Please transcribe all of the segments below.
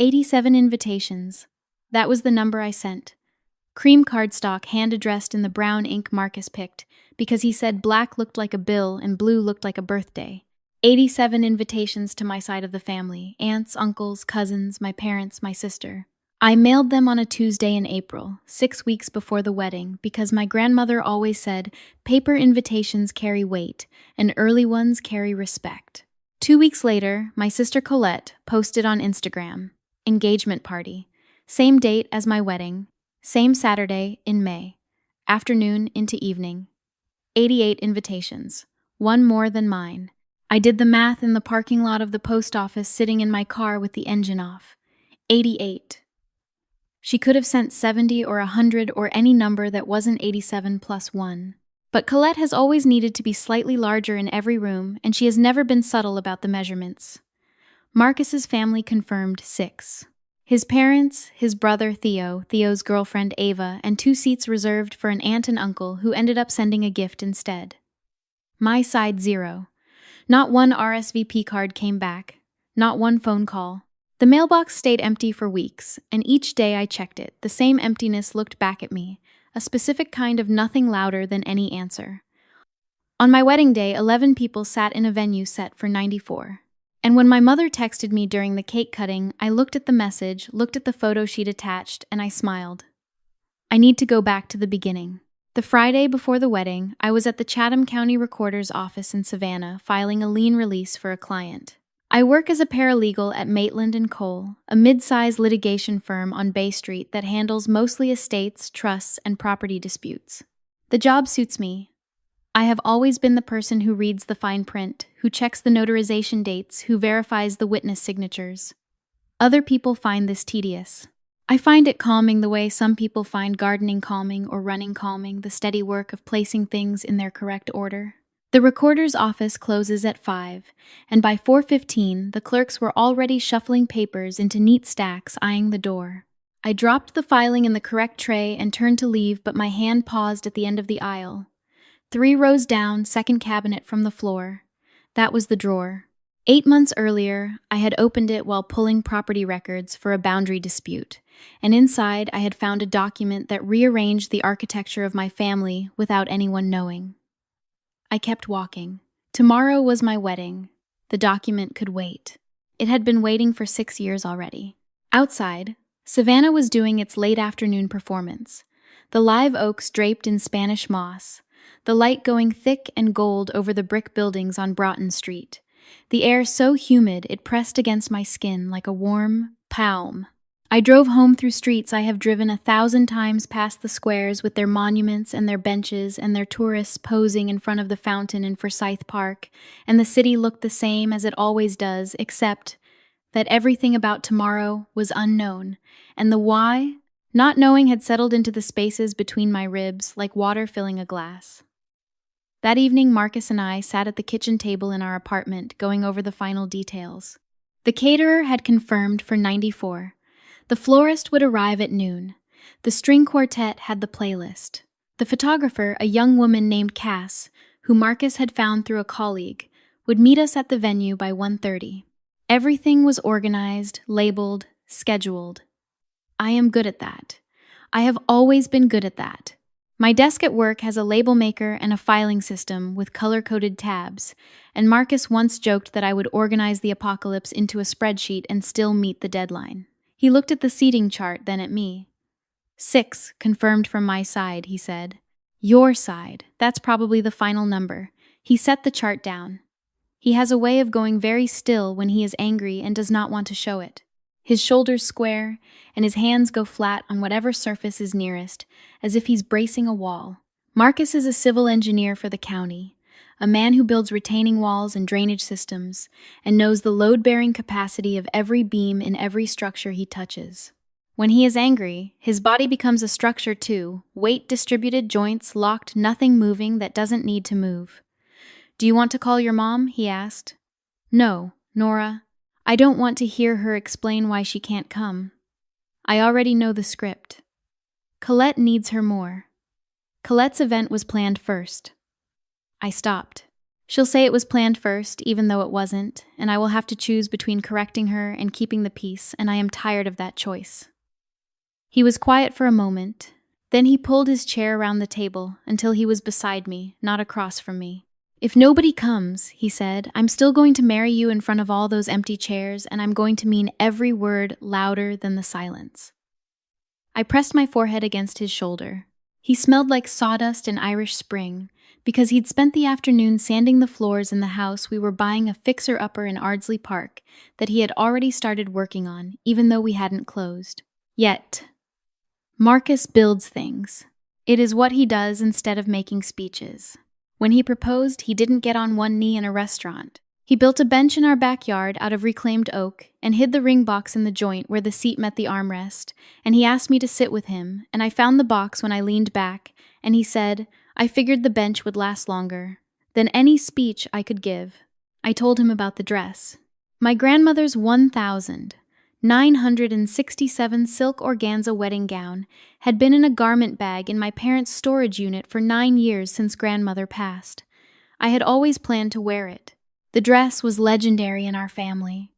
87 invitations. That was the number I sent. Cream cardstock hand-addressed in the brown ink Marcus picked, because he said black looked like a bill and blue looked like a birthday. 87 invitations to my side of the family, aunts, uncles, cousins, my parents, my sister. I mailed them on a Tuesday in April, 6 weeks before the wedding, because my grandmother always said, paper invitations carry weight, and early ones carry respect. 2 weeks later, my sister Colette posted on Instagram, engagement party, same date as my wedding, same Saturday in May, afternoon into evening. 88 invitations, one more than mine. I did the math in the parking lot of the post office sitting in my car with the engine off. 88. She could have sent 70 or 100 or any number that wasn't 87 plus 1. But Colette has always needed to be slightly larger in every room, and she has never been subtle about the measurements. Marcus's family confirmed 6. His parents, his brother Theo, Theo's girlfriend Ava, and 2 seats reserved for an aunt and uncle who ended up sending a gift instead. My side 0. Not one RSVP card came back. Not one phone call. The mailbox stayed empty for weeks, and each day I checked it, the same emptiness looked back at me, a specific kind of nothing louder than any answer. On my wedding day, 11 people sat in a venue set for 94. And when my mother texted me during the cake cutting, I looked at the message, looked at the photo she'd attached, and I smiled. I need to go back to the beginning. The Friday before the wedding, I was at the Chatham County Recorder's office in Savannah filing a lien release for a client. I work as a paralegal at Maitland & Cole, a mid-size litigation firm on Bay Street that handles mostly estates, trusts, and property disputes. The job suits me. I have always been the person who reads the fine print, who checks the notarization dates, who verifies the witness signatures. Other people find this tedious. I find it calming the way some people find gardening calming or running calming, the steady work of placing things in their correct order. The recorder's office closes at 5, and by 4:15, the clerks were already shuffling papers into neat stacks, eyeing the door. I dropped the filing in the correct tray and turned to leave, but my hand paused at the end of the aisle. 3 rows down, second cabinet from the floor. That was the drawer. 8 months earlier, I had opened it while pulling property records for a boundary dispute, and inside I had found a document that rearranged the architecture of my family without anyone knowing. I kept walking. Tomorrow was my wedding. The document could wait. It had been waiting for 6 years already. Outside, Savannah was doing its late afternoon performance. The live oaks draped in Spanish moss, the light going thick and gold over the brick buildings on Broughton Street. The air so humid it pressed against my skin like a warm palm. I drove home through streets I have driven 1,000 times past the squares with their monuments and their benches and their tourists posing in front of the fountain in Forsyth Park, and the city looked the same as it always does, except that everything about tomorrow was unknown, and the why, not knowing, had settled into the spaces between my ribs like water filling a glass. That evening, Marcus and I sat at the kitchen table in our apartment, going over the final details. The caterer had confirmed for 94. The florist would arrive at noon. The string quartet had the playlist. The photographer, a young woman named Cass, who Marcus had found through a colleague, would meet us at the venue by 1:30. Everything was organized, labeled, scheduled. I am good at that. I have always been good at that. My desk at work has a label maker and a filing system with color-coded tabs, and Marcus once joked that I would organize the apocalypse into a spreadsheet and still meet the deadline. He looked at the seating chart, then at me. 6, confirmed from my side, he said. Your side, that's probably the final number. He set the chart down. He has a way of going very still when he is angry and does not want to show it. His shoulders square, and his hands go flat on whatever surface is nearest, as if he's bracing a wall. Marcus is a civil engineer for the county, a man who builds retaining walls and drainage systems, and knows the load-bearing capacity of every beam in every structure he touches. When he is angry, his body becomes a structure too, weight-distributed joints locked, nothing moving that doesn't need to move. Do you want to call your mom? He asked. No, Nora. I don't want to hear her explain why she can't come. I already know the script. Colette needs her more. Colette's event was planned first. I stopped. She'll say it was planned first, even though it wasn't, and I will have to choose between correcting her and keeping the peace, and I am tired of that choice." He was quiet for a moment. Then he pulled his chair around the table until he was beside me, not across from me. "If nobody comes," he said, "I'm still going to marry you in front of all those empty chairs, and I'm going to mean every word louder than the silence." I pressed my forehead against his shoulder. He smelled like sawdust and Irish spring, because he'd spent the afternoon sanding the floors in the house we were buying a fixer-upper in Ardsley Park that he had already started working on, even though we hadn't closed. Yet, Marcus builds things. It is what he does instead of making speeches. When he proposed, he didn't get on one knee in a restaurant. He built a bench in our backyard out of reclaimed oak and hid the ring box in the joint where the seat met the armrest, and he asked me to sit with him, and I found the box when I leaned back, and he said, "I figured the bench would last longer than any speech I could give." I told him about the dress. My grandmother's 1,967 silk organza wedding gown had been in a garment bag in my parents' storage unit for 9 years since grandmother passed. I had always planned to wear it. The dress was legendary in our family.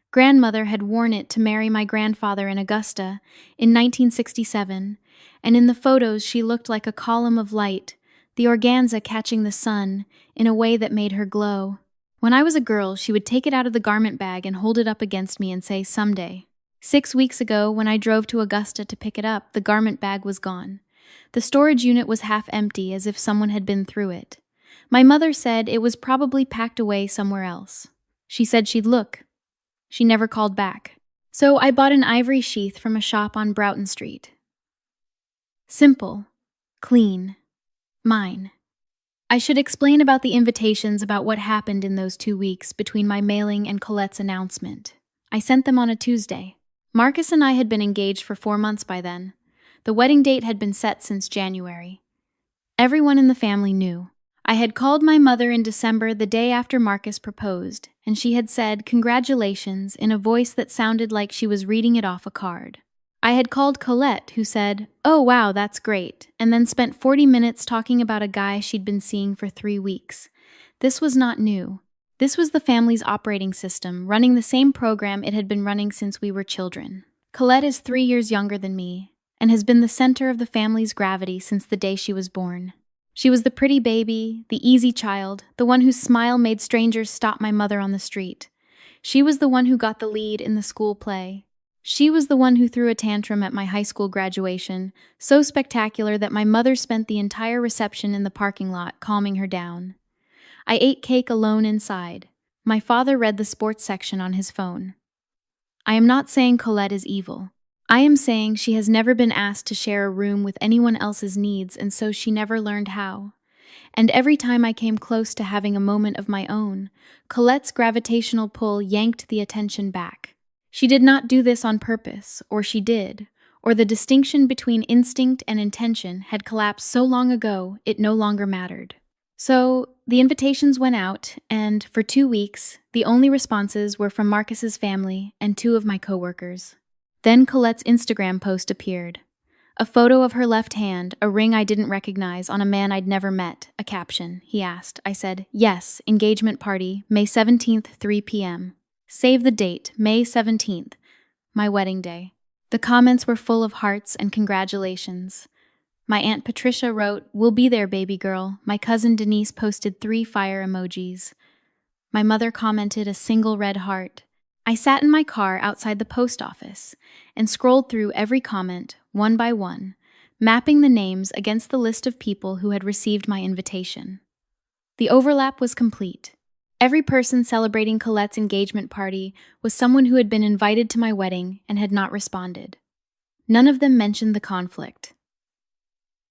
Grandmother had worn it to marry my grandfather in Augusta in 1967, and in the photos she looked like a column of light, the organza catching the sun in a way that made her glow. When I was a girl, she would take it out of the garment bag and hold it up against me and say, "Someday." 6 weeks ago, when I drove to Augusta to pick it up, the garment bag was gone. The storage unit was half empty, as if someone had been through it. My mother said it was probably packed away somewhere else. She said she'd look. She never called back. So I bought an ivory sheath from a shop on Broughton Street. Simple, clean, mine. I should explain about the invitations about what happened in those 2 weeks between my mailing and Colette's announcement. I sent them on a Tuesday. Marcus and I had been engaged for 4 months by then. The wedding date had been set since January. Everyone in the family knew. I had called my mother in December, the day after Marcus proposed, and she had said, "Congratulations," in a voice that sounded like she was reading it off a card. I had called Colette, who said, "Oh wow, that's great," and then spent 40 minutes talking about a guy she'd been seeing for 3 weeks. This was not new. This was the family's operating system, running the same program it had been running since we were children. Colette is 3 years younger than me, and has been the center of the family's gravity since the day she was born. She was the pretty baby, the easy child, the one whose smile made strangers stop my mother on the street. She was the one who got the lead in the school play. She was the one who threw a tantrum at my high school graduation, so spectacular that my mother spent the entire reception in the parking lot calming her down. I ate cake alone inside. My father read the sports section on his phone. I am not saying Colette is evil. I am saying she has never been asked to share a room with anyone else's needs, and so she never learned how. And every time I came close to having a moment of my own, Colette's gravitational pull yanked the attention back. She did not do this on purpose, or she did, or the distinction between instinct and intention had collapsed so long ago it no longer mattered. So, the invitations went out, and for 2 weeks, the only responses were from Marcus's family and 2 of my coworkers. Then Colette's Instagram post appeared. A photo of her left hand, a ring I didn't recognize on a man I'd never met, a caption. He asked. I said, "Yes, engagement party, May 17th, 3 p.m. Save the date, May 17th, my wedding day." The comments were full of hearts and congratulations. My Aunt Patricia wrote, "We'll be there, baby girl." My cousin Denise posted 3 fire emojis. My mother commented a single red heart. I sat in my car outside the post office and scrolled through every comment, one by one, mapping the names against the list of people who had received my invitation. The overlap was complete. Every person celebrating Colette's engagement party was someone who had been invited to my wedding and had not responded. None of them mentioned the conflict.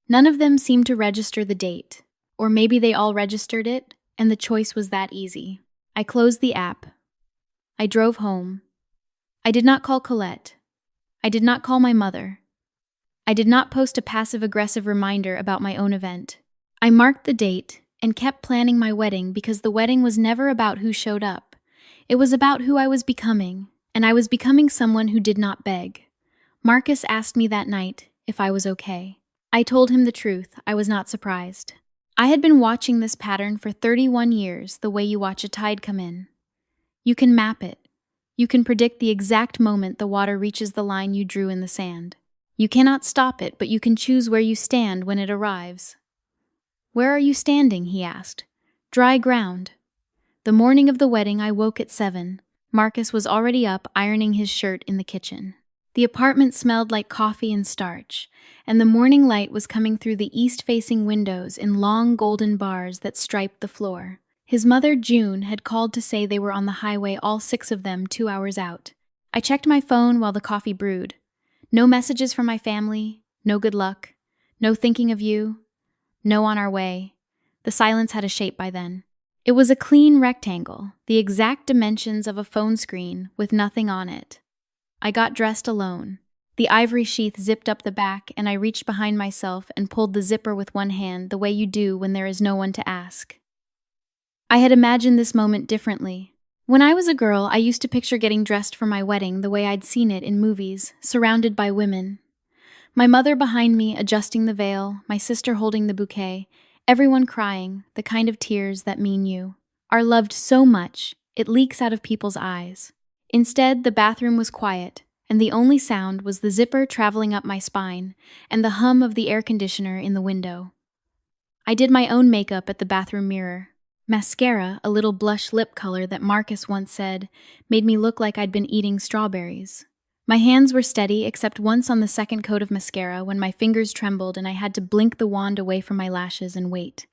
None of them seemed to register the date, or maybe they all registered it, and the choice was that easy. I closed the app. I drove home. I did not call Colette. I did not call my mother. I did not post a passive-aggressive reminder about my own event. I marked the date and kept planning my wedding because the wedding was never about who showed up. It was about who I was becoming, and I was becoming someone who did not beg. Marcus asked me that night if I was okay. I told him the truth. I was not surprised. I had been watching this pattern for 31 years, the way you watch a tide come in. You can map it. You can predict the exact moment the water reaches the line you drew in the sand. You cannot stop it, but you can choose where you stand when it arrives. "Where are you standing?" he asked. "Dry ground." The morning of the wedding, I woke at 7. Marcus was already up, ironing his shirt in the kitchen. The apartment smelled like coffee and starch, and the morning light was coming through the east-facing windows in long golden bars that striped the floor. His mother, June, had called to say they were on the highway, all 6 of them, 2 hours out. I checked my phone while the coffee brewed. No messages from my family, no good luck, no thinking of you, no on our way. The silence had a shape by then. It was a clean rectangle, the exact dimensions of a phone screen with nothing on it. I got dressed alone. The ivory sheath zipped up the back, and I reached behind myself and pulled the zipper with one hand, the way you do when there is no one to ask. I had imagined this moment differently. When I was a girl, I used to picture getting dressed for my wedding the way I'd seen it in movies, surrounded by women. My mother behind me adjusting the veil, my sister holding the bouquet, everyone crying, the kind of tears that mean you are loved so much, it leaks out of people's eyes. Instead, the bathroom was quiet, and the only sound was the zipper traveling up my spine and the hum of the air conditioner in the window. I did my own makeup at the bathroom mirror. Mascara, a little blush lip color that Marcus once said, made me look like I'd been eating strawberries. My hands were steady except once on the second coat of mascara when my fingers trembled and I had to blink the wand away from my lashes and wait.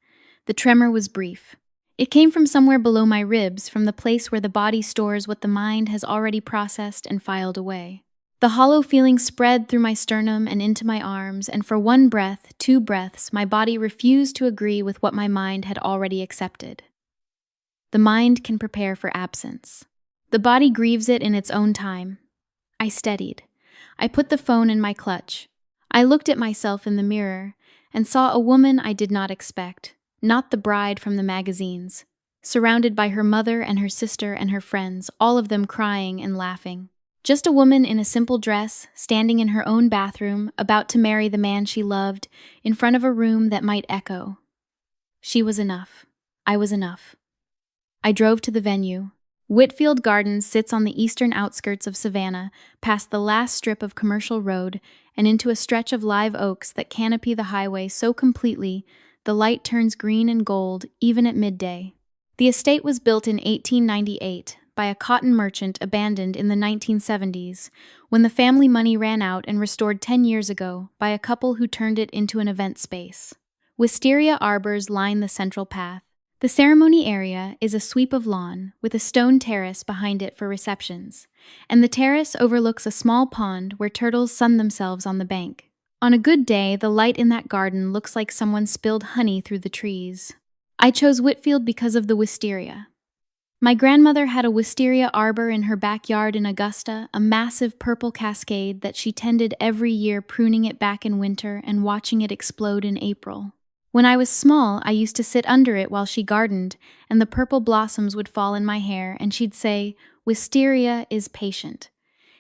The tremor was brief. It came from somewhere below my ribs, from the place where the body stores what the mind has already processed and filed away. The hollow feeling spread through my sternum and into my arms, and for one breath, 2 breaths, my body refused to agree with what my mind had already accepted. The mind can prepare for absence. The body grieves it in its own time. I steadied. I put the phone in my clutch. I looked at myself in the mirror and saw a woman I did not expect, not the bride from the magazines, surrounded by her mother and her sister and her friends, all of them crying and laughing. Just a woman in a simple dress, standing in her own bathroom, about to marry the man she loved, in front of a room that might echo. She was enough. I was enough. I drove to the venue. Whitfield Gardens sits on the eastern outskirts of Savannah, past the last strip of commercial road, and into a stretch of live oaks that canopy the highway so completely the light turns green and gold even at midday. The estate was built in 1898 by a cotton merchant abandoned in the 1970s, when the family money ran out, and restored 10 years ago by a couple who turned it into an event space. Wisteria arbors line the central path. The ceremony area is a sweep of lawn with a stone terrace behind it for receptions, and the terrace overlooks a small pond where turtles sun themselves on the bank. On a good day, the light in that garden looks like someone spilled honey through the trees. I chose Whitfield because of the wisteria. My grandmother had a wisteria arbor in her backyard in Augusta, a massive purple cascade that she tended every year, pruning it back in winter and watching it explode in April. When I was small, I used to sit under it while she gardened, and the purple blossoms would fall in my hair, and she'd say, "Wisteria is patient.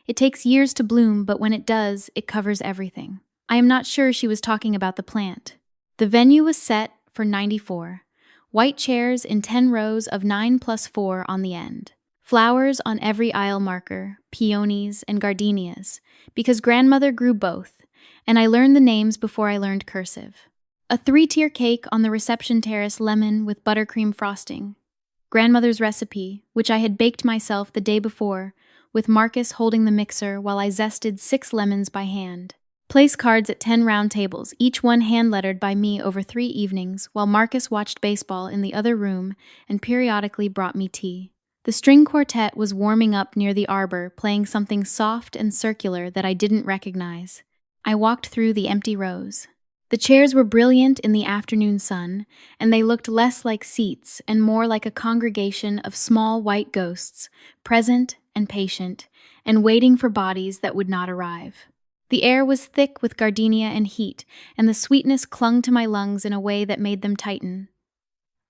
It takes years to bloom, but when it does, it covers everything." I am not sure she was talking about the plant. The venue was set for 94. White chairs in 10 rows of 9 plus 4 on the end. Flowers on every aisle marker, peonies and gardenias, because grandmother grew both, and I learned the names before I learned cursive. A 3-tier cake on the reception terrace, lemon with buttercream frosting. Grandmother's recipe, which I had baked myself the day before, with Marcus holding the mixer while I zested 6 lemons by hand. Place cards at 10 round tables, each one hand-lettered by me over 3 evenings, while Marcus watched baseball in the other room and periodically brought me tea. The string quartet was warming up near the arbor, playing something soft and circular that I didn't recognize. I walked through the empty rows. The chairs were brilliant in the afternoon sun, and they looked less like seats and more like a congregation of small white ghosts, present and patient, and waiting for bodies that would not arrive. The air was thick with gardenia and heat, and the sweetness clung to my lungs in a way that made them tighten.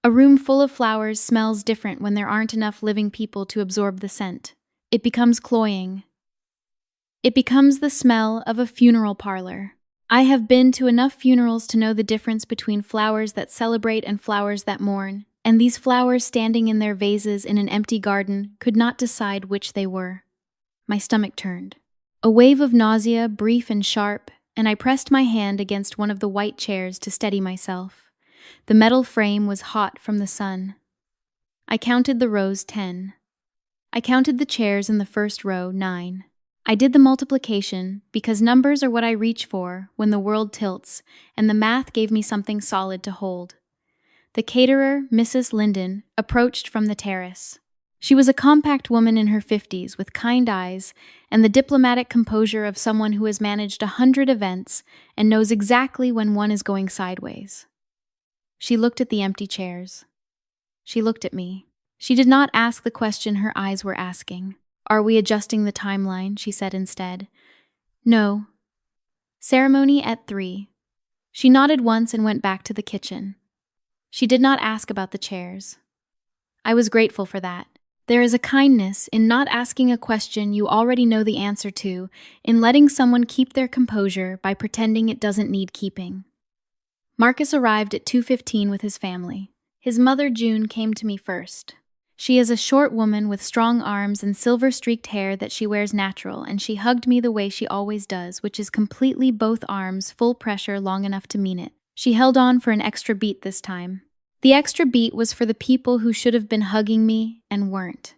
A room full of flowers smells different when there aren't enough living people to absorb the scent. It becomes cloying. It becomes the smell of a funeral parlor. I have been to enough funerals to know the difference between flowers that celebrate and flowers that mourn, and these flowers standing in their vases in an empty garden could not decide which they were. My stomach turned. A wave of nausea, brief and sharp, and I pressed my hand against one of the white chairs to steady myself. The metal frame was hot from the sun. I counted the rows 10. I counted the chairs in the first row 9. I did the multiplication because numbers are what I reach for when the world tilts, and the math gave me something solid to hold. The caterer, Mrs. Linden, approached from the terrace. She was a compact woman in her 50s with kind eyes and the diplomatic composure of someone who has managed 100 events and knows exactly when one is going sideways. She looked at the empty chairs. She looked at me. She did not ask the question her eyes were asking. "Are we adjusting the timeline?" she said instead. "No." "Ceremony at 3. She nodded once and went back to the kitchen. She did not ask about the chairs. I was grateful for that. There is a kindness in not asking a question you already know the answer to, in letting someone keep their composure by pretending it doesn't need keeping. Marcus arrived at 2:15 with his family. His mother, June, came to me first. She is a short woman with strong arms and silver-streaked hair that she wears natural, and she hugged me the way she always does, which is completely both arms, full pressure, long enough to mean it. She held on for an extra beat this time. The extra beat was for the people who should have been hugging me and weren't.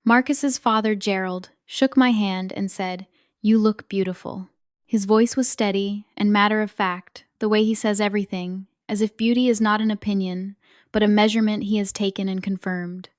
Marcus's father, Gerald, shook my hand and said, "You look beautiful." His voice was steady and matter of fact, the way he says everything, as if beauty is not an opinion, but a measurement he has taken and confirmed.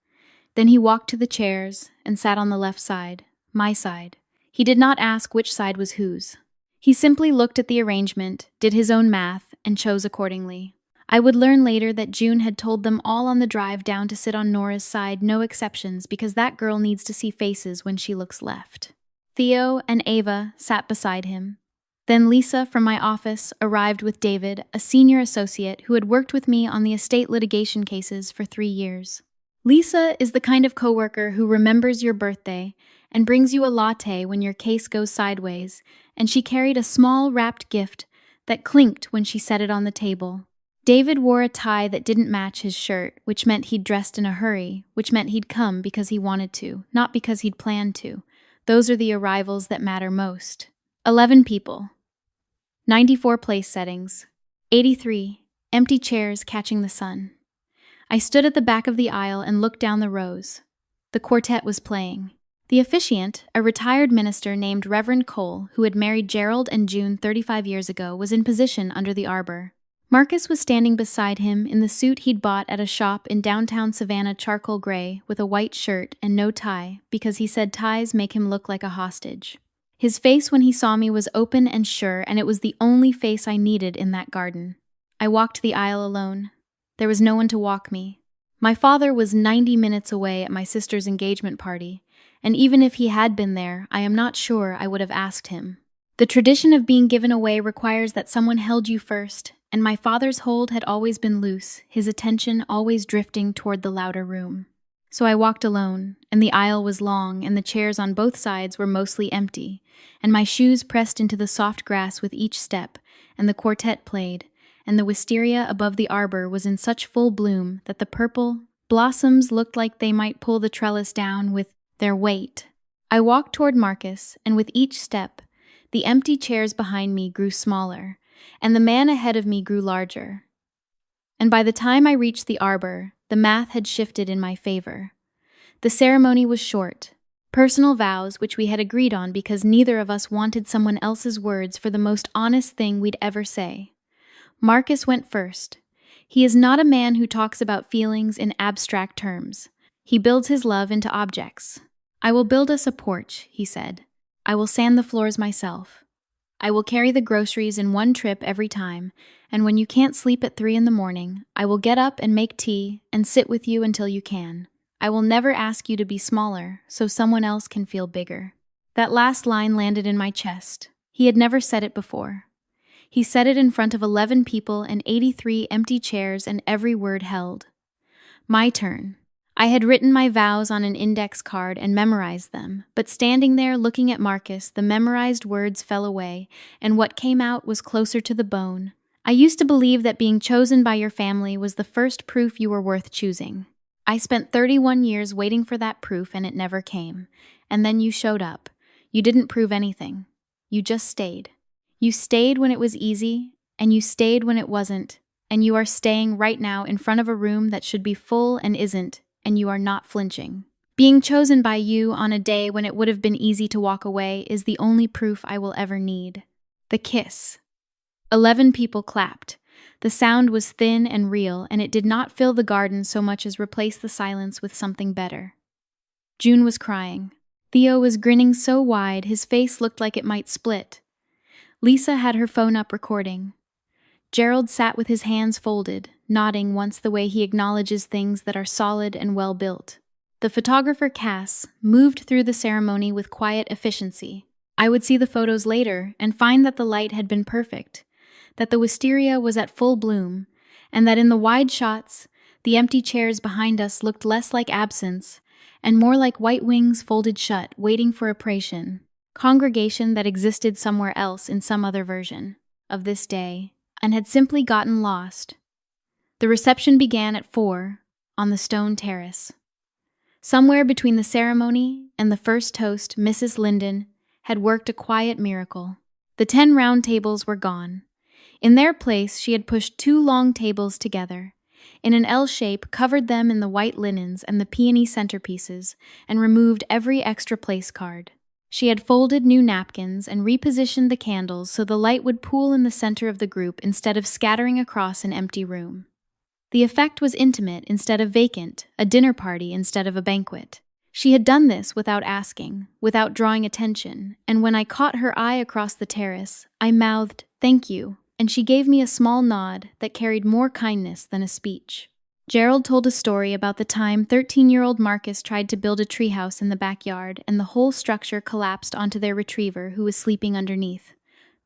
Then he walked to the chairs and sat on the left side, my side. He did not ask which side was whose. He simply looked at the arrangement, did his own math, and chose accordingly. I would learn later that June had told them all on the drive down to sit on Nora's side, no exceptions, because that girl needs to see faces when she looks left. Theo and Ava sat beside him. Then Lisa from my office arrived with David, a senior associate who had worked with me on the estate litigation cases for 3 years. Lisa is the kind of coworker who remembers your birthday and brings you a latte when your case goes sideways, and she carried a small wrapped gift that clinked when she set it on the table. David wore a tie that didn't match his shirt, which meant he'd dressed in a hurry, which meant he'd come because he wanted to, not because he'd planned to. Those are the arrivals that matter most. 11 people. 94 place settings. 83 empty chairs catching the sun. I stood at the back of the aisle and looked down the rows. The quartet was playing. The officiant, a retired minister named Reverend Cole, who had married Gerald and June 35 years ago, was in position under the arbor. Marcus was standing beside him in the suit he'd bought at a shop in downtown Savannah, charcoal gray, with a white shirt and no tie, because he said ties make him look like a hostage. His face when he saw me was open and sure, and it was the only face I needed in that garden. I walked the aisle alone. There was no one to walk me. My father was 90 minutes away at my sister's engagement party, and even if he had been there, I am not sure I would have asked him. The tradition of being given away requires that someone held you first, and my father's hold had always been loose, his attention always drifting toward the louder room. So I walked alone, and the aisle was long, and the chairs on both sides were mostly empty, and my shoes pressed into the soft grass with each step, and the quartet played, and the wisteria above the arbor was in such full bloom that the purple blossoms looked like they might pull the trellis down with their weight. I walked toward Marcus, and with each step, the empty chairs behind me grew smaller, and the man ahead of me grew larger. And by the time I reached the arbor, the math had shifted in my favor. The ceremony was short. Personal vows, which we had agreed on because neither of us wanted someone else's words for the most honest thing we'd ever say. Marcus went first. He is not a man who talks about feelings in abstract terms. He builds his love into objects. "I will build us a porch," he said. "I will sand the floors myself. I will carry the groceries in one trip every time, and when you can't sleep at 3 in the morning, I will get up and make tea and sit with you until you can. I will never ask you to be smaller, so someone else can feel bigger." That last line landed in my chest. He had never said it before. He said it in front of 11 people and 83 empty chairs, and every word held. My turn. I had written my vows on an index card and memorized them, but standing there looking at Marcus, the memorized words fell away, and what came out was closer to the bone. I used to believe that being chosen by your family was the first proof you were worth choosing. I spent 31 years waiting for that proof and it never came. And then you showed up. You didn't prove anything. You just stayed. You stayed when it was easy, and you stayed when it wasn't, and you are staying right now in front of a room that should be full and isn't, and you are not flinching. Being chosen by you on a day when it would have been easy to walk away is the only proof I will ever need. The kiss. 11 people clapped. The sound was thin and real, and it did not fill the garden so much as replace the silence with something better. June was crying. Theo was grinning so wide his face looked like it might split. Lisa had her phone up recording. Gerald sat with his hands folded, nodding once the way he acknowledges things that are solid and well-built. The photographer, Cass, moved through the ceremony with quiet efficiency. I would see the photos later and find that the light had been perfect, that the wisteria was at full bloom, and that in the wide shots, the empty chairs behind us looked less like absence and more like white wings folded shut, waiting for apparition, congregation that existed somewhere else in some other version of this day, and had simply gotten lost. The reception began at 4 on the stone terrace. Somewhere between the ceremony and the first toast, Mrs. Linden had worked a quiet miracle. The 10 round tables were gone. In their place, she had pushed 2 long tables together, in an L shape, covered them in the white linens and the peony centerpieces, and removed every extra place card. She had folded new napkins and repositioned the candles so the light would pool in the center of the group instead of scattering across an empty room. The effect was intimate instead of vacant, a dinner party instead of a banquet. She had done this without asking, without drawing attention, and when I caught her eye across the terrace, I mouthed, "Thank you," and she gave me a small nod that carried more kindness than a speech. Gerald told a story about the time 13-year-old Marcus tried to build a treehouse in the backyard and the whole structure collapsed onto their retriever who was sleeping underneath.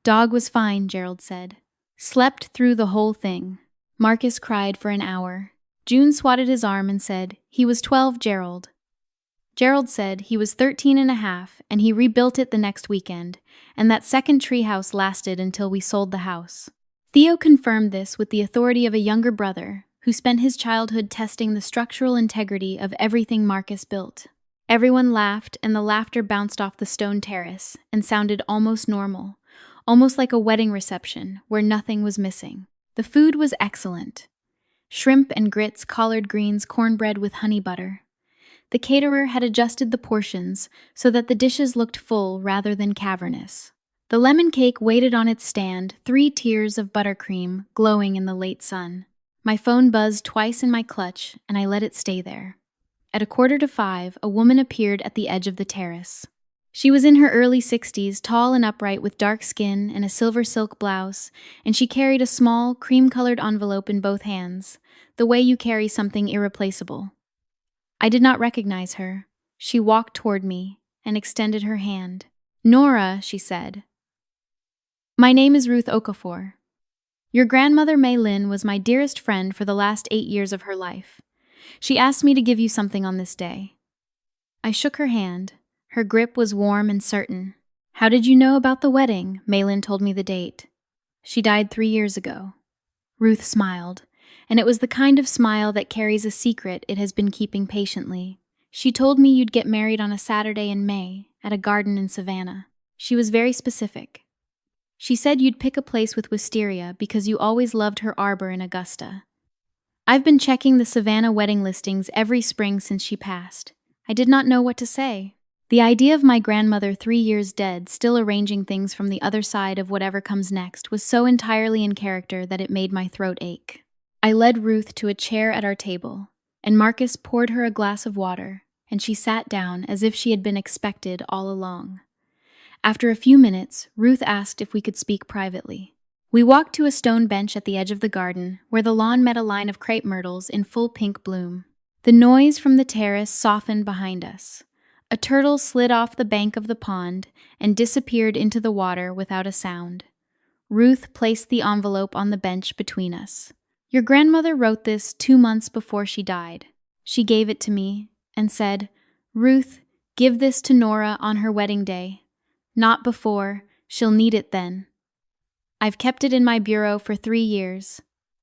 "Dog was fine," Gerald said. "Slept through the whole thing." Marcus cried for an hour. June swatted his arm and said, "He was 12, Gerald." Gerald said he was 13 and a half, and he rebuilt it the next weekend, and that second treehouse lasted until we sold the house. Theo confirmed this with the authority of a younger brother, who spent his childhood testing the structural integrity of everything Marcus built. Everyone laughed, and the laughter bounced off the stone terrace and sounded almost normal, almost like a wedding reception where nothing was missing. The food was excellent. Shrimp and grits, collard greens, cornbread with honey butter. The caterer had adjusted the portions so that the dishes looked full rather than cavernous. The lemon cake waited on its stand, 3 tiers of buttercream glowing in the late sun. My phone buzzed twice in my clutch, and I let it stay there. At 4:45, a woman appeared at the edge of the terrace. She was in her early 60s, tall and upright with dark skin and a silver silk blouse, and she carried a small, cream-colored envelope in both hands, the way you carry something irreplaceable. I did not recognize her. She walked toward me and extended her hand. "Nora," she said. "My name is Ruth Okafor. Your grandmother Mei Lin was my dearest friend for the last 8 years of her life. She asked me to give you something on this day." I shook her hand. Her grip was warm and certain. "How did you know about the wedding?" Mei Lin told me the date. "She died 3 years ago." Ruth smiled, and it was the kind of smile that carries a secret it has been keeping patiently. "She told me you'd get married on a Saturday in May, at a garden in Savannah. She was very specific. She said you'd pick a place with wisteria because you always loved her arbor in Augusta. I've been checking the Savannah wedding listings every spring since she passed. I did not know what to say. The idea of my grandmother 3 years dead still arranging things from the other side of whatever comes next was so entirely in character that it made my throat ache. I led Ruth to a chair at our table, and Marcus poured her a glass of water, and she sat down as if she had been expected all along. After a few minutes, Ruth asked if we could speak privately. We walked to a stone bench at the edge of the garden, where the lawn met a line of crepe myrtles in full pink bloom. The noise from the terrace softened behind us. A turtle slid off the bank of the pond and disappeared into the water without a sound. Ruth placed the envelope on the bench between us. "Your grandmother wrote this 2 months before she died. She gave it to me and said, "Ruth, give this to Nora on her wedding day. Not before, she'll need it then." I've kept it in my bureau for 3 years.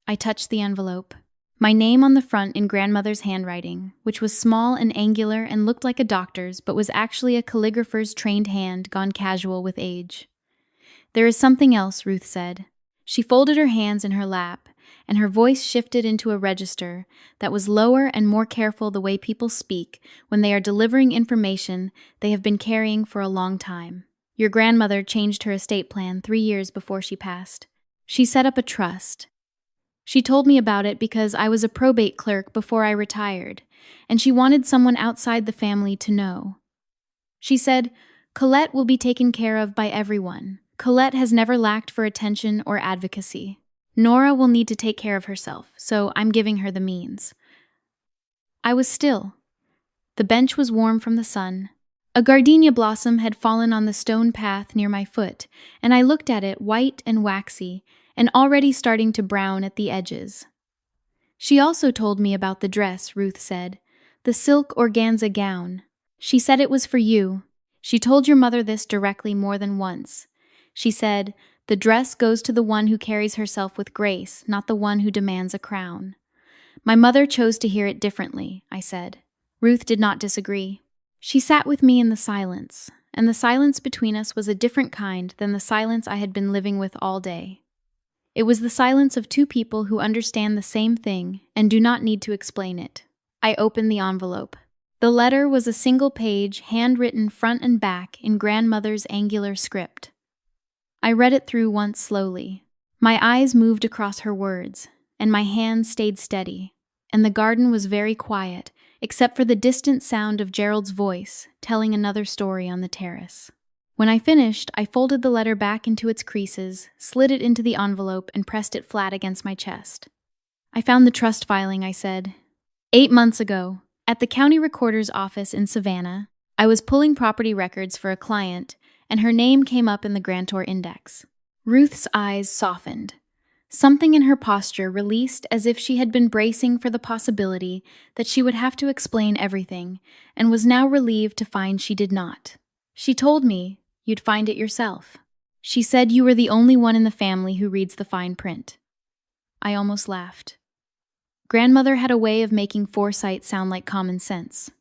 I touched the envelope. My name on the front in grandmother's handwriting, which was small and angular and looked like a doctor's, but was actually a calligrapher's trained hand gone casual with age. "There is something else," Ruth said. She folded her hands in her lap, and her voice shifted into a register that was lower and more careful, the way people speak when they are delivering information they have been carrying for a long time. "Your grandmother changed her estate plan 3 years before she passed. She set up a trust. She told me about it because I was a probate clerk before I retired, and she wanted someone outside the family to know. She said, 'Colette will be taken care of by everyone. Colette has never lacked for attention or advocacy. Nora will need to take care of herself, so I'm giving her the means.'" I was still. The bench was warm from the sun. A gardenia blossom had fallen on the stone path near my foot, and I looked at it, white and waxy, and already starting to brown at the edges. "She also told me about the dress," Ruth said. "The silk organza gown. She said it was for you. She told your mother this directly more than once. She said, 'The dress goes to the one who carries herself with grace, not the one who demands a crown.'" "My mother chose to hear it differently," I said. Ruth did not disagree. She sat with me in the silence, and the silence between us was a different kind than the silence I had been living with all day. It was the silence of two people who understand the same thing and do not need to explain it. I opened the envelope. The letter was a single page, handwritten front and back in grandmother's angular script. I read it through once slowly. My eyes moved across her words, and my hands stayed steady, and the garden was very quiet, except for the distant sound of Gerald's voice telling another story on the terrace. When I finished, I folded the letter back into its creases, slid it into the envelope, and pressed it flat against my chest. "I found the trust filing," I said. 8 months ago, at the county recorder's office in Savannah, I was pulling property records for a client, and her name came up in the grantor index. Ruth's eyes softened. Something in her posture released, as if she had been bracing for the possibility that she would have to explain everything, and was now relieved to find she did not. "She told me you'd find it yourself. She said you were the only one in the family who reads the fine print." I almost laughed. Grandmother had a way of making foresight sound like common sense.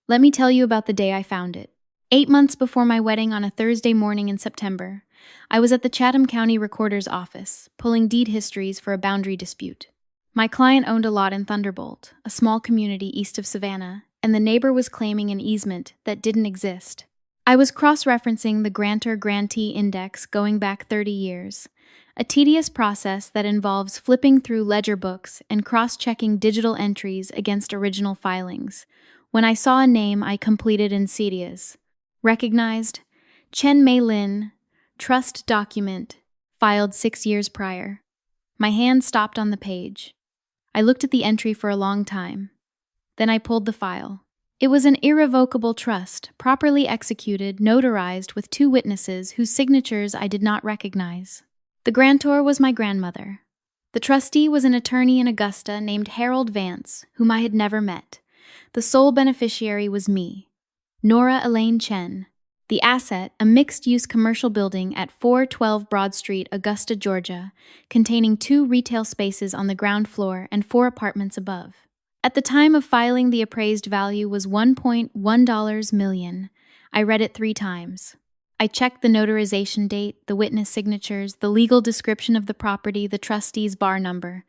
"Let me tell you about the day I found it. 8 months before my wedding, on a Thursday morning in September, I was at the Chatham County Recorder's office, pulling deed histories for a boundary dispute. My client owned a lot in Thunderbolt, a small community east of Savannah, and the neighbor was claiming an easement that didn't exist. I was cross-referencing the grantor-grantee index going back 30 years, a tedious process that involves flipping through ledger books and cross-checking digital entries against original filings, when I saw a name I completed in serias. Recognized, Chen Mei Lin, trust document, filed 6 years prior. My hand stopped on the page. I looked at the entry for a long time. Then I pulled the file. It was an irrevocable trust, properly executed, notarized with 2 witnesses whose signatures I did not recognize. The grantor was my grandmother. The trustee was an attorney in Augusta named Harold Vance, whom I had never met. The sole beneficiary was me, Nora Elaine Chen. The asset, a mixed-use commercial building at 412 Broad Street, Augusta, Georgia, containing 2 retail spaces on the ground floor and 4 apartments above. At the time of filing, the appraised value was $1.1 million. I read it 3 times. I checked the notarization date, the witness signatures, the legal description of the property, the trustee's bar number.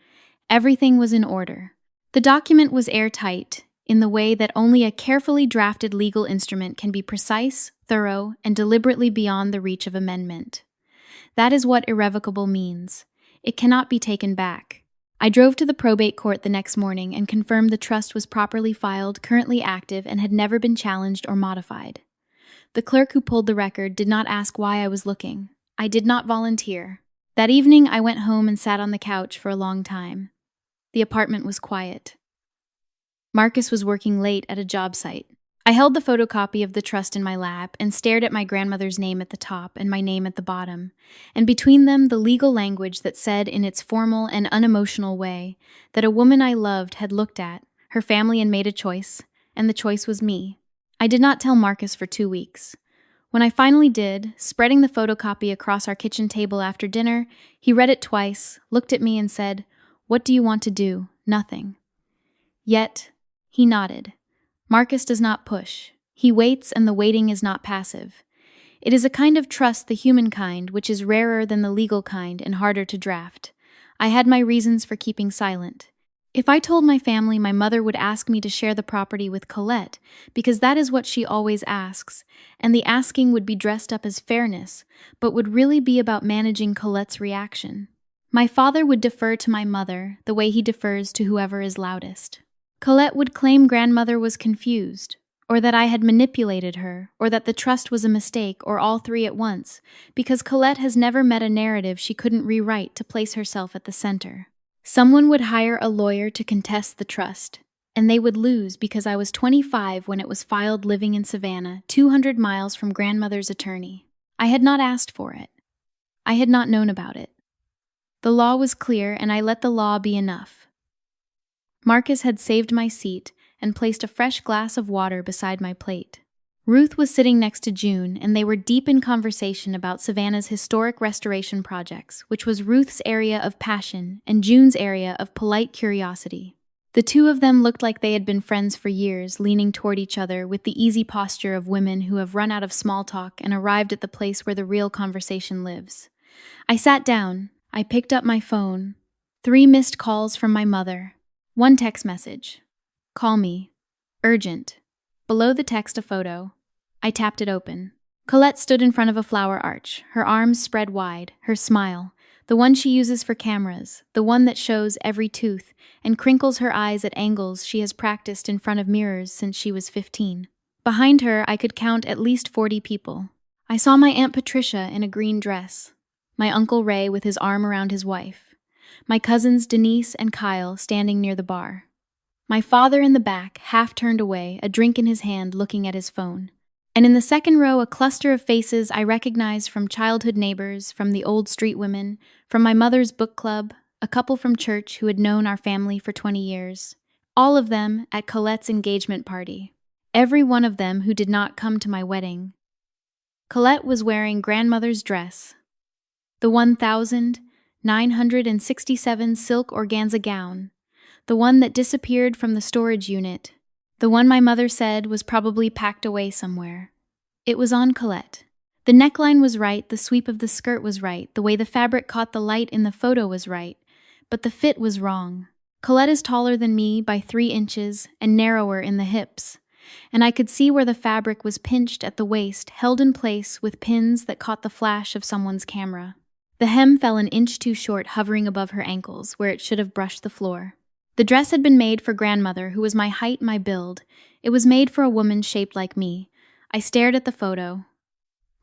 Everything was in order. The document was airtight, in the way that only a carefully drafted legal instrument can be precise, thorough, and deliberately beyond the reach of amendment. That is what irrevocable means. It cannot be taken back. I drove to the probate court the next morning and confirmed the trust was properly filed, currently active, and had never been challenged or modified. The clerk who pulled the record did not ask why I was looking. I did not volunteer. That evening, I went home and sat on the couch for a long time. The apartment was quiet. Marcus was working late at a job site. I held the photocopy of the trust in my lap and stared at my grandmother's name at the top and my name at the bottom, and between them the legal language that said in its formal and unemotional way that a woman I loved had looked at, her family, and made a choice, and the choice was me. I did not tell Marcus for 2 weeks. When I finally did, spreading the photocopy across our kitchen table after dinner, he read it twice, looked at me and said, "What do you want to do?" "Nothing." Yet, he nodded. Marcus does not push. He waits, and the waiting is not passive. It is a kind of trust, the human kind, which is rarer than the legal kind and harder to draft. I had my reasons for keeping silent. If I told my family, my mother would ask me to share the property with Colette, because that is what she always asks, and the asking would be dressed up as fairness, but would really be about managing Colette's reaction. My father would defer to my mother, the way he defers to whoever is loudest. Colette would claim grandmother was confused, or that I had manipulated her, or that the trust was a mistake, or all three at once, because Colette has never met a narrative she couldn't rewrite to place herself at the center. Someone would hire a lawyer to contest the trust, and they would lose because I was 25 when it was filed, living in Savannah, 200 miles from grandmother's attorney. I had not asked for it. I had not known about it. The law was clear, and I let the law be enough. Marcus had saved my seat and placed a fresh glass of water beside my plate. Ruth was sitting next to June, and they were deep in conversation about Savannah's historic restoration projects, which was Ruth's area of passion and June's area of polite curiosity. The two of them looked like they had been friends for years, leaning toward each other with the easy posture of women who have run out of small talk and arrived at the place where the real conversation lives. I sat down. I picked up my phone. 3 missed calls from my mother. 1 text message. "Call me. Urgent." Below the text, a photo. I tapped it open. Colette stood in front of a flower arch, her arms spread wide, her smile, the one she uses for cameras, the one that shows every tooth and crinkles her eyes at angles she has practiced in front of mirrors since she was 15. Behind her, I could count at least 40 people. I saw my Aunt Patricia in a green dress, my Uncle Ray with his arm around his wife, my cousins Denise and Kyle standing near the bar. My father in the back, half turned away, a drink in his hand, looking at his phone. And in the second row, a cluster of faces I recognized from childhood neighbors, from the old street women, from my mother's book club, a couple from church who had known our family for 20 years. All of them at Colette's engagement party. Every one of them who did not come to my wedding. Colette was wearing grandmother's dress, the 1,967 silk organza gown, the one that disappeared from the storage unit, the one my mother said was probably packed away somewhere. It was on Colette. The neckline was right, the sweep of the skirt was right, the way the fabric caught the light in the photo was right, but the fit was wrong. Colette is taller than me by 3 inches and narrower in the hips, and I could see where the fabric was pinched at the waist, held in place with pins that caught the flash of someone's camera. The hem fell an inch too short, hovering above her ankles, where it should have brushed the floor. The dress had been made for grandmother, who was my height, my build. It was made for a woman shaped like me. I stared at the photo.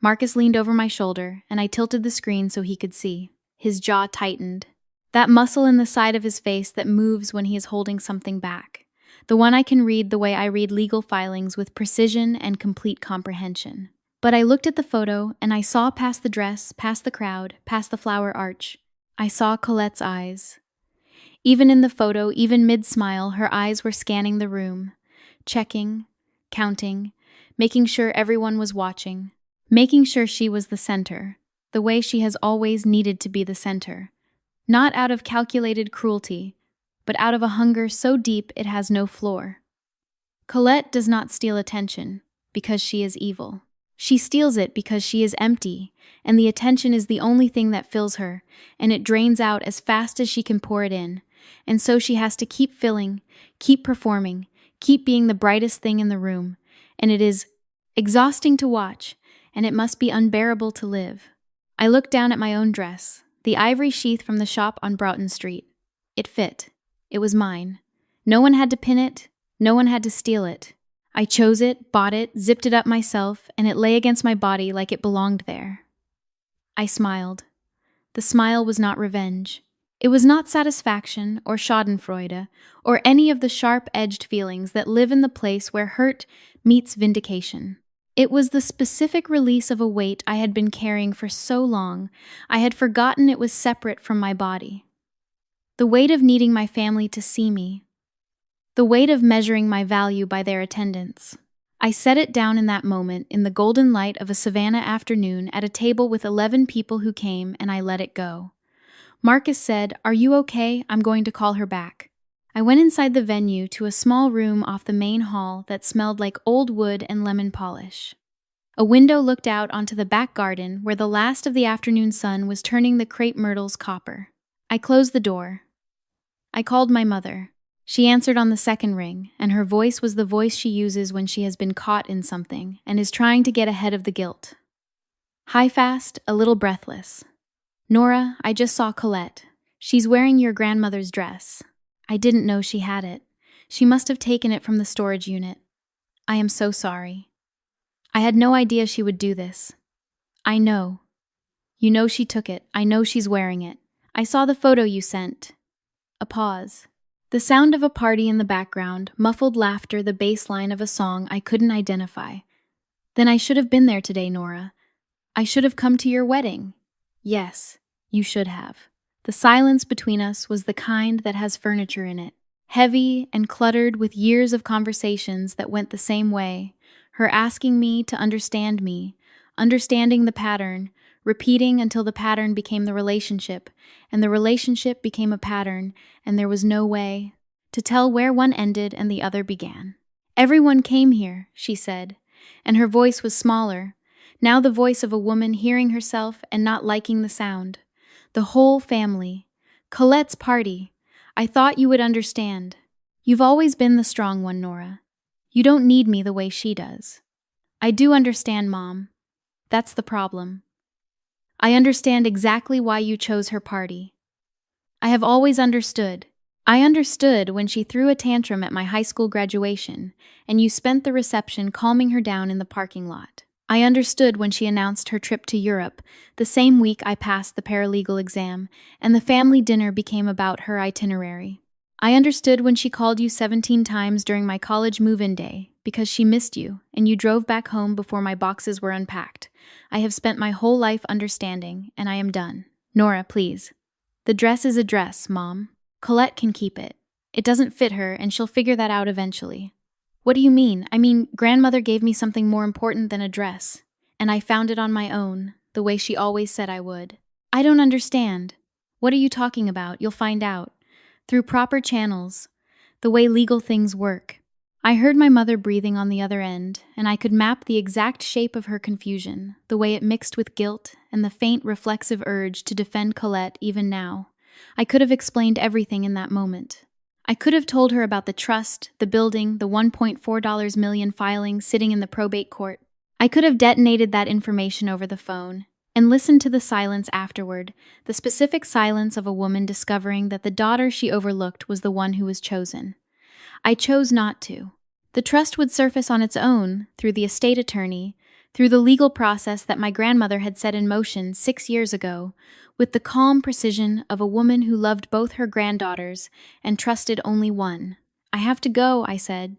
Marcus leaned over my shoulder, and I tilted the screen so he could see. His jaw tightened. That muscle in the side of his face that moves when he is holding something back. The one I can read the way I read legal filings, with precision and complete comprehension. But I looked at the photo, and I saw past the dress, past the crowd, past the flower arch. I saw Colette's eyes. Even in the photo, even mid-smile, her eyes were scanning the room, checking, counting, making sure everyone was watching, making sure she was the center, the way she has always needed to be the center. Not out of calculated cruelty, but out of a hunger so deep it has no floor. Colette does not steal attention because she is evil. She steals it because she is empty, and the attention is the only thing that fills her, and it drains out as fast as she can pour it in. And so she has to keep filling, keep performing, keep being the brightest thing in the room. And it is exhausting to watch, and it must be unbearable to live. I looked down at my own dress, the ivory sheath from the shop on Broughton Street. It fit. It was mine. No one had to pin it. No one had to steal it. I chose it, bought it, zipped it up myself, and it lay against my body like it belonged there. I smiled. The smile was not revenge. It was not satisfaction or schadenfreude or any of the sharp-edged feelings that live in the place where hurt meets vindication. It was the specific release of a weight I had been carrying for so long, I had forgotten it was separate from my body. The weight of needing my family to see me. the weight of measuring my value by their attendance. I set it down in that moment in the golden light of a Savannah afternoon at a table with 11 people who came, and I let it go. Marcus said, "Are you okay? I'm going to call her back." I went inside the venue to a small room off the main hall that smelled like old wood and lemon polish. A window looked out onto the back garden where the last of the afternoon sun was turning the crepe myrtles copper. I closed the door. I called my mother. She answered on the second ring, and her voice was the voice she uses when she has been caught in something and is trying to get ahead of the guilt. High fast, a little breathless. "Nora, I just saw Colette. She's wearing your grandmother's dress. I didn't know she had it. She must have taken it from the storage unit. I am so sorry. I had no idea she would do this. I know. You know she took it. I know she's wearing it. I saw the photo you sent." A pause. The sound of a party in the background, muffled laughter, the bass line of a song I couldn't identify. "Then I should have been there today, Nora. I should have come to your wedding." Yes, you should have. The silence between us was the kind that has furniture in it, heavy and cluttered with years of conversations that went the same way, her asking me to understand me, understanding the pattern, repeating until the pattern became the relationship, and the relationship became a pattern, and there was no way to tell where one ended and the other began. "Everyone came here," she said, and her voice was smaller, now the voice of a woman hearing herself and not liking the sound. "The whole family. Colette's party. I thought you would understand. You've always been the strong one, Nora. You don't need me the way she does." "I do understand, Mom. That's the problem. I understand exactly why you chose her party. I have always understood. I understood when she threw a tantrum at my high school graduation, and you spent the reception calming her down in the parking lot. I understood when she announced her trip to Europe, the same week I passed the paralegal exam, and the family dinner became about her itinerary. I understood when she called you 17 times during my college move-in day, because she missed you, and you drove back home before my boxes were unpacked. I have spent my whole life understanding, and I am done. Nora, please. The dress is a dress, Mom. Colette can keep it. It doesn't fit her, and she'll figure that out eventually." "What do you mean?" "I mean, Grandmother gave me something more important than a dress, and I found it on my own, the way she always said I would." "I don't understand. What are you talking about? You'll find out. Through proper channels, the way legal things work." I heard my mother breathing on the other end, and I could map the exact shape of her confusion, the way it mixed with guilt and the faint reflexive urge to defend Colette even now. I could have explained everything in that moment. I could have told her about the trust, the building, the $1.4 million filing sitting in the probate court. I could have detonated that information over the phone and listened to the silence afterward, the specific silence of a woman discovering that the daughter she overlooked was the one who was chosen. I chose not to. The trust would surface on its own, through the estate attorney, through the legal process that my grandmother had set in motion 6 years ago, with the calm precision of a woman who loved both her granddaughters and trusted only one. "I have to go," I said.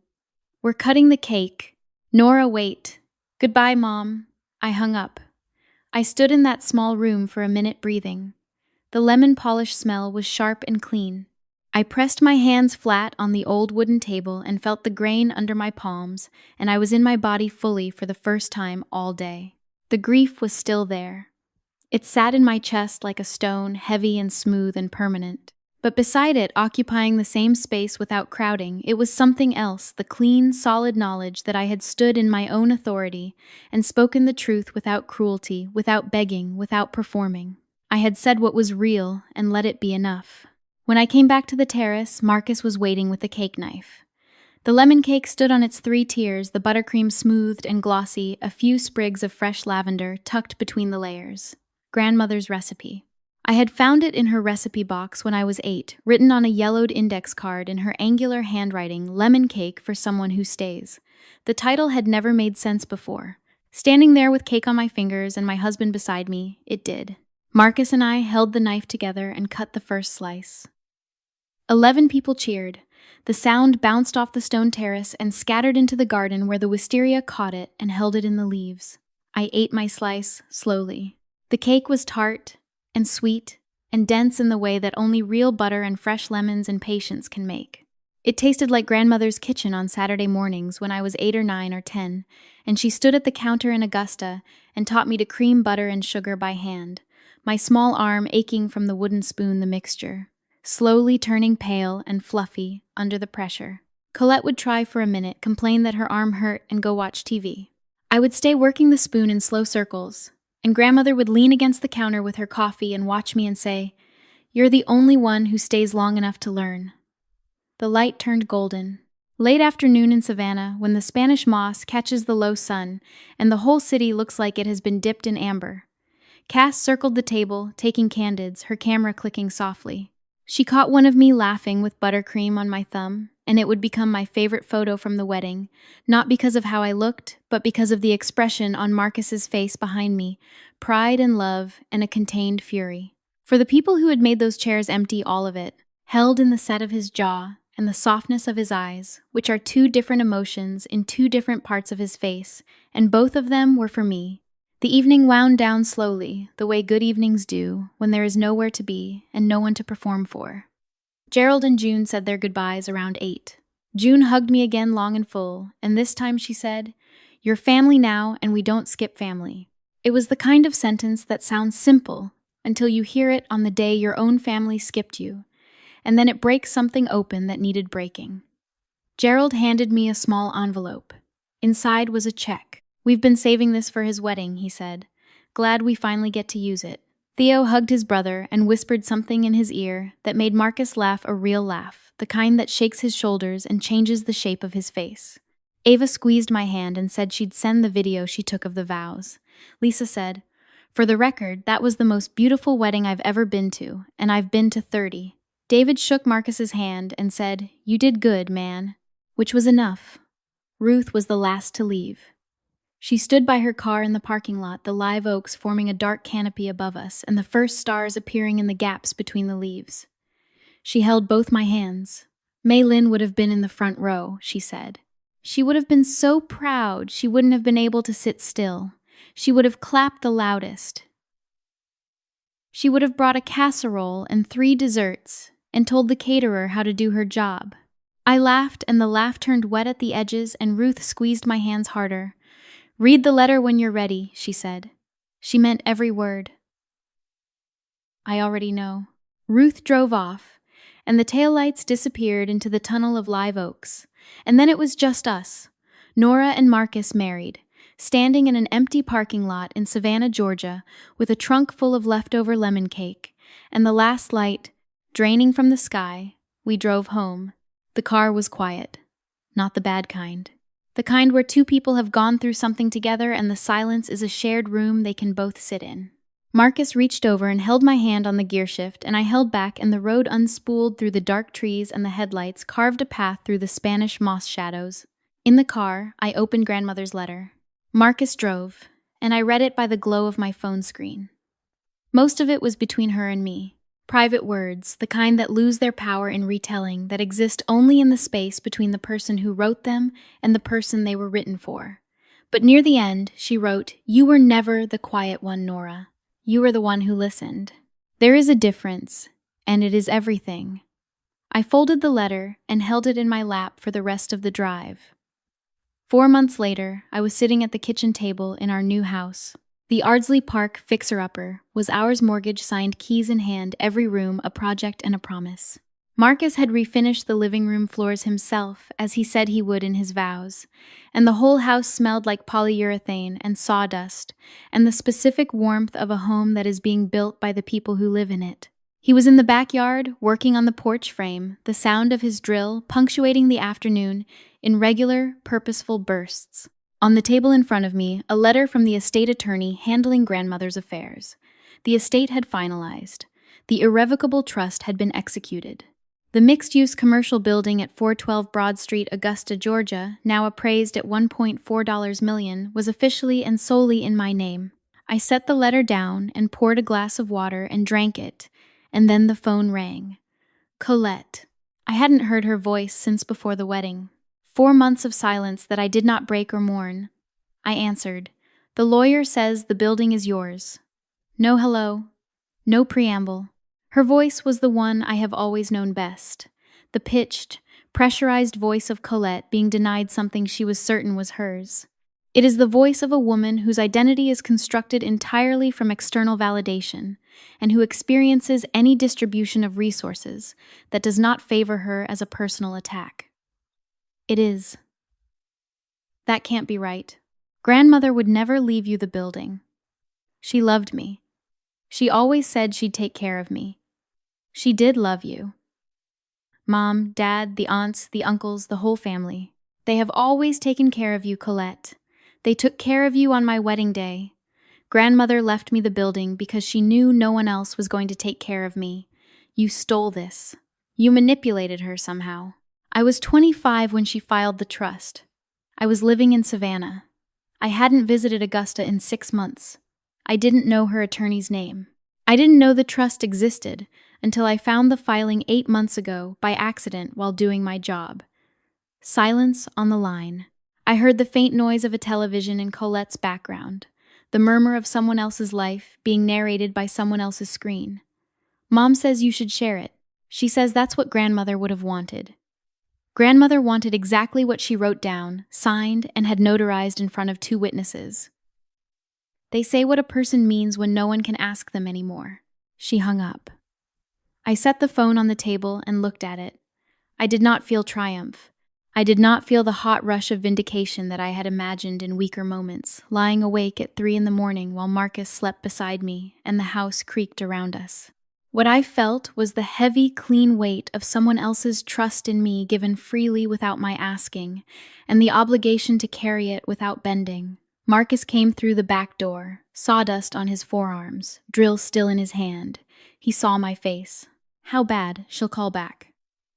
"We're cutting the cake." "Nora, wait." "Goodbye, Mom." I hung up. I stood in that small room for a minute breathing. The lemon polish smell was sharp and clean. I pressed my hands flat on the old wooden table and felt the grain under my palms, and I was in my body fully for the first time all day. The grief was still there. It sat in my chest like a stone, heavy and smooth and permanent. But beside it, occupying the same space without crowding, it was something else, the clean, solid knowledge that I had stood in my own authority and spoken the truth without cruelty, without begging, without performing. I had said what was real and let it be enough. When I came back to the terrace, Marcus was waiting with the cake knife. The lemon cake stood on its 3 tiers, the buttercream smoothed and glossy, a few sprigs of fresh lavender tucked between the layers. Grandmother's recipe. I had found it in her recipe box when I was 8, written on a yellowed index card in her angular handwriting, "Lemon Cake for Someone Who Stays." The title had never made sense before. Standing there with cake on my fingers and my husband beside me, it did. Marcus and I held the knife together and cut the first slice. 11 people cheered. The sound bounced off the stone terrace and scattered into the garden where the wisteria caught it and held it in the leaves. I ate my slice slowly. The cake was tart and sweet and dense in the way that only real butter and fresh lemons and patience can make. It tasted like grandmother's kitchen on Saturday mornings when I was 8 or 9 or 10, and she stood at the counter in Augusta and taught me to cream butter and sugar by hand, my small arm aching from the wooden spoon the mixture, slowly turning pale and fluffy under the pressure. Colette would try for a minute, complain that her arm hurt, and go watch TV. I would stay working the spoon in slow circles, and grandmother would lean against the counter with her coffee and watch me and say, "You're the only one who stays long enough to learn." The light turned golden. Late afternoon in Savannah, when the Spanish moss catches the low sun, and the whole city looks like it has been dipped in amber. Cass circled the table, taking candids, her camera clicking softly. She caught one of me laughing with buttercream on my thumb, and it would become my favorite photo from the wedding, not because of how I looked, but because of the expression on Marcus's face behind me, pride and love and a contained fury. For the people who had made those chairs empty, all of it, held in the set of his jaw and the softness of his eyes, which are two different emotions in two different parts of his face, and both of them were for me. The evening wound down slowly, the way good evenings do, when there is nowhere to be and no one to perform for. Gerald and June said their goodbyes around 8. June hugged me again long and full, and this time she said, "You're family now, and we don't skip family." It was the kind of sentence that sounds simple until you hear it on the day your own family skipped you, and then it breaks something open that needed breaking. Gerald handed me a small envelope. Inside was a check. "We've been saving this for his wedding," he said. "Glad we finally get to use it." Theo hugged his brother and whispered something in his ear that made Marcus laugh, a real laugh, the kind that shakes his shoulders and changes the shape of his face. Ava squeezed my hand and said she'd send the video she took of the vows. Lisa said, "For the record, that was the most beautiful wedding I've ever been to, and I've been to 30. David shook Marcus's hand and said, "You did good, man," which was enough. Ruth was the last to leave. She stood by her car in the parking lot, the live oaks forming a dark canopy above us and the first stars appearing in the gaps between the leaves. She held both my hands. Mei Lin would have been in the front row, she said. She would have been so proud she wouldn't have been able to sit still. She would have clapped the loudest. She would have brought a casserole and 3 desserts and told the caterer how to do her job. I laughed, and the laugh turned wet at the edges, and Ruth squeezed my hands harder. "Read the letter when you're ready," she said. She meant every word. I already know. Ruth drove off, and the taillights disappeared into the tunnel of live oaks. And then it was just us, Nora and Marcus married, standing in an empty parking lot in Savannah, Georgia, with a trunk full of leftover lemon cake, and the last light draining from the sky. We drove home. The car was quiet. Not the bad kind. The kind where 2 people have gone through something together and the silence is a shared room they can both sit in. Marcus reached over and held my hand on the gearshift, and I held back, and the road unspooled through the dark trees, and the headlights carved a path through the Spanish moss shadows. In the car, I opened grandmother's letter. Marcus drove, and I read it by the glow of my phone screen. Most of it was between her and me. Private words, the kind that lose their power in retelling, that exist only in the space between the person who wrote them and the person they were written for. But near the end, she wrote, "You were never the quiet one, Nora. You were the one who listened. There is a difference, and it is everything." I folded the letter and held it in my lap for the rest of the drive. 4 months later, I was sitting at the kitchen table in our new house. The Ardsley Park fixer-upper was ours, mortgage signed, keys in hand, every room a project and a promise. Marcus had refinished the living room floors himself, as he said he would in his vows, and the whole house smelled like polyurethane and sawdust, and the specific warmth of a home that is being built by the people who live in it. He was in the backyard, working on the porch frame, the sound of his drill punctuating the afternoon in regular, purposeful bursts. On the table in front of me, a letter from the estate attorney handling grandmother's affairs. The estate had finalized. The irrevocable trust had been executed. The mixed-use commercial building at 412 Broad Street, Augusta, Georgia, now appraised at $1.4 million, was officially and solely in my name. I set the letter down and poured a glass of water and drank it, and then the phone rang. Colette. I hadn't heard her voice since before the wedding. 4 months of silence that I did not break or mourn. I answered. "The lawyer says the building is yours." No hello. No preamble. Her voice was the one I have always known best. The pitched, pressurized voice of Colette being denied something she was certain was hers. It is the voice of a woman whose identity is constructed entirely from external validation, and who experiences any distribution of resources that does not favor her as a personal attack. It is. That can't be right. Grandmother would never leave you the building. She loved me. She always said she'd take care of me. She did love you. Mom, Dad, the aunts, the uncles, the whole family. They have always taken care of you, Colette. They took care of you on my wedding day. Grandmother left me the building because she knew no one else was going to take care of me. You stole this. You manipulated her somehow. I was 25 when she filed the trust. I was living in Savannah. I hadn't visited Augusta in 6 months. I didn't know her attorney's name. I didn't know the trust existed until I found the filing 8 months ago by accident while doing my job. Silence on the line. I heard the faint noise of a television in Colette's background, the murmur of someone else's life being narrated by someone else's screen. Mom says you should share it. She says that's what Grandmother would have wanted. Grandmother wanted exactly what she wrote down, signed, and had notarized in front of 2 witnesses. They say what a person means when no one can ask them anymore. She hung up. I set the phone on the table and looked at it. I did not feel triumph. I did not feel the hot rush of vindication that I had imagined in weaker moments, lying awake at 3 a.m. while Marcus slept beside me and the house creaked around us. What I felt was the heavy, clean weight of someone else's trust in me given freely without my asking, and the obligation to carry it without bending. Marcus came through the back door, sawdust on his forearms, drill still in his hand. He saw my face. How bad? She'll call back.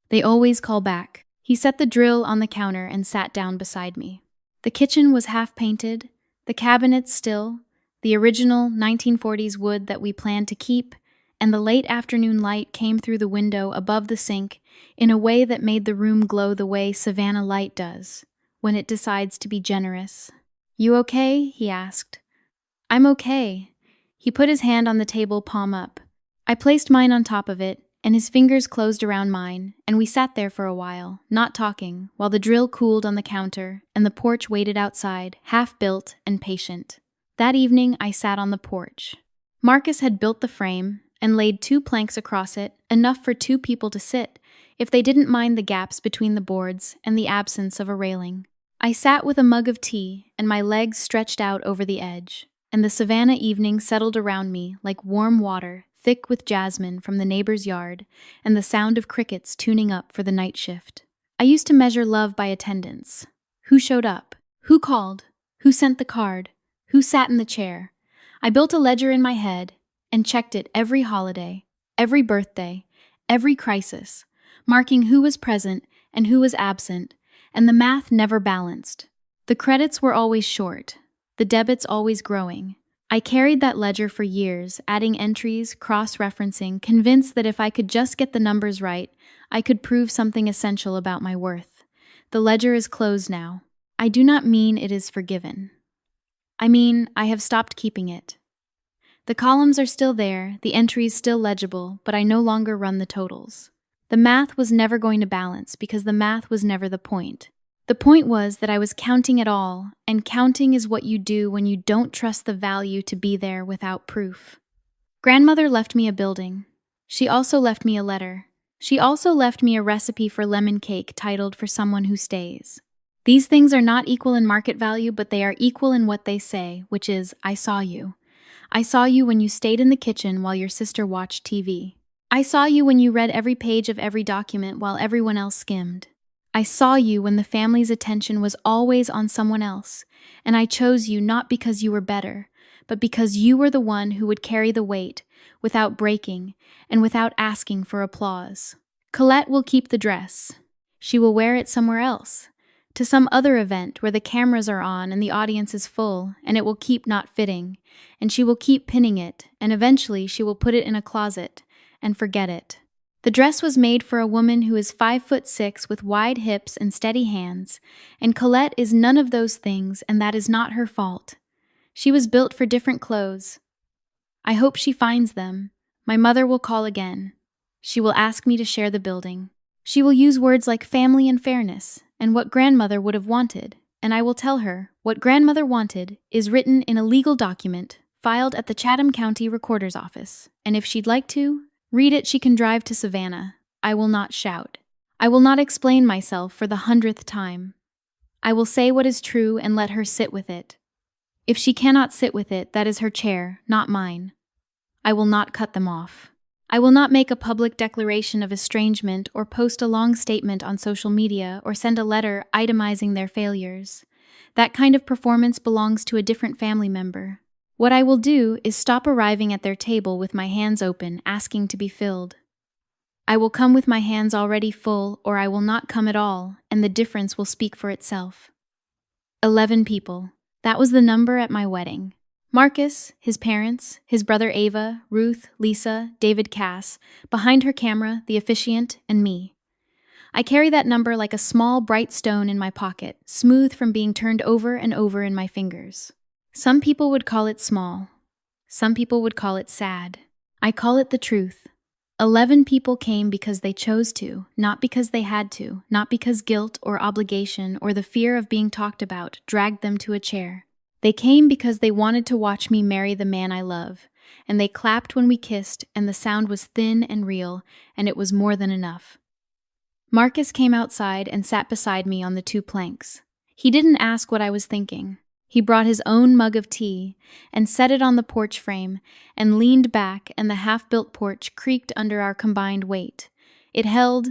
They always call back. He set the drill on the counter and sat down beside me. The kitchen was half painted, the cabinets still, the original 1940s wood that we planned to keep, and the late afternoon light came through the window above the sink in a way that made the room glow the way Savannah light does, when it decides to be generous. "You okay?" he asked. "I'm okay." He put his hand on the table, palm up. I placed mine on top of it, and his fingers closed around mine, and we sat there for a while, not talking, while the drill cooled on the counter and the porch waited outside, half-built and patient. That evening, I sat on the porch. Marcus had built the frame and laid 2 planks across it, enough for 2 people to sit, if they didn't mind the gaps between the boards and the absence of a railing. I sat with a mug of tea and my legs stretched out over the edge, and the Savannah evening settled around me like warm water, thick with jasmine from the neighbor's yard, and the sound of crickets tuning up for the night shift. I used to measure love by attendance. Who showed up? Who called? Who sent the card? Who sat in the chair? I built a ledger in my head and checked it every holiday, every birthday, every crisis, marking who was present and who was absent, and the math never balanced. The credits were always short, the debits always growing. I carried that ledger for years, adding entries, cross-referencing, convinced that if I could just get the numbers right, I could prove something essential about my worth. The ledger is closed now. I do not mean it is forgiven. I mean, I have stopped keeping it. The columns are still there, the entries still legible, but I no longer run the totals. The math was never going to balance because the math was never the point. The point was that I was counting it all, and counting is what you do when you don't trust the value to be there without proof. Grandmother left me a building. She also left me a letter. She also left me a recipe for lemon cake titled "For Someone Who Stays." These things are not equal in market value, but they are equal in what they say, which is, I saw you. I saw you when you stayed in the kitchen while your sister watched TV. I saw you when you read every page of every document while everyone else skimmed. I saw you when the family's attention was always on someone else, and I chose you not because you were better, but because you were the one who would carry the weight, without breaking, and without asking for applause. Colette will keep the dress. She will wear it somewhere else, to some other event where the cameras are on and the audience is full, and it will keep not fitting, and she will keep pinning it, and eventually she will put it in a closet and forget it. The dress was made for a woman who is 5'6" with wide hips and steady hands, and Colette is none of those things, and that is not her fault. She was built for different clothes. I hope she finds them. My mother will call again. She will ask me to share the building. She will use words like family and fairness, and what grandmother would have wanted, and I will tell her what grandmother wanted is written in a legal document filed at the Chatham County Recorder's Office, and if she'd like to read it, she can drive to Savannah. I will not shout. I will not explain myself for the 100th time. I will say what is true and let her sit with it. If she cannot sit with it, that is her chair, not mine. I will not cut them off. I will not make a public declaration of estrangement or post a long statement on social media or send a letter itemizing their failures. That kind of performance belongs to a different family member. What I will do is stop arriving at their table with my hands open, asking to be filled. I will come with my hands already full, or I will not come at all, and the difference will speak for itself. 11 people. That was the number at my wedding. Marcus, his parents, his brother Ava, Ruth, Lisa, David Cass, behind her camera, the officiant, and me. I carry that number like a small, bright stone in my pocket, smooth from being turned over and over in my fingers. Some people would call it small. Some people would call it sad. I call it the truth. 11 people came because they chose to, not because they had to, not because guilt or obligation or the fear of being talked about dragged them to a chair. They came because they wanted to watch me marry the man I love, and they clapped when we kissed, and the sound was thin and real, and it was more than enough. Marcus came outside and sat beside me on the 2 planks. He didn't ask what I was thinking. He brought his own mug of tea and set it on the porch frame and leaned back, and the half-built porch creaked under our combined weight. It held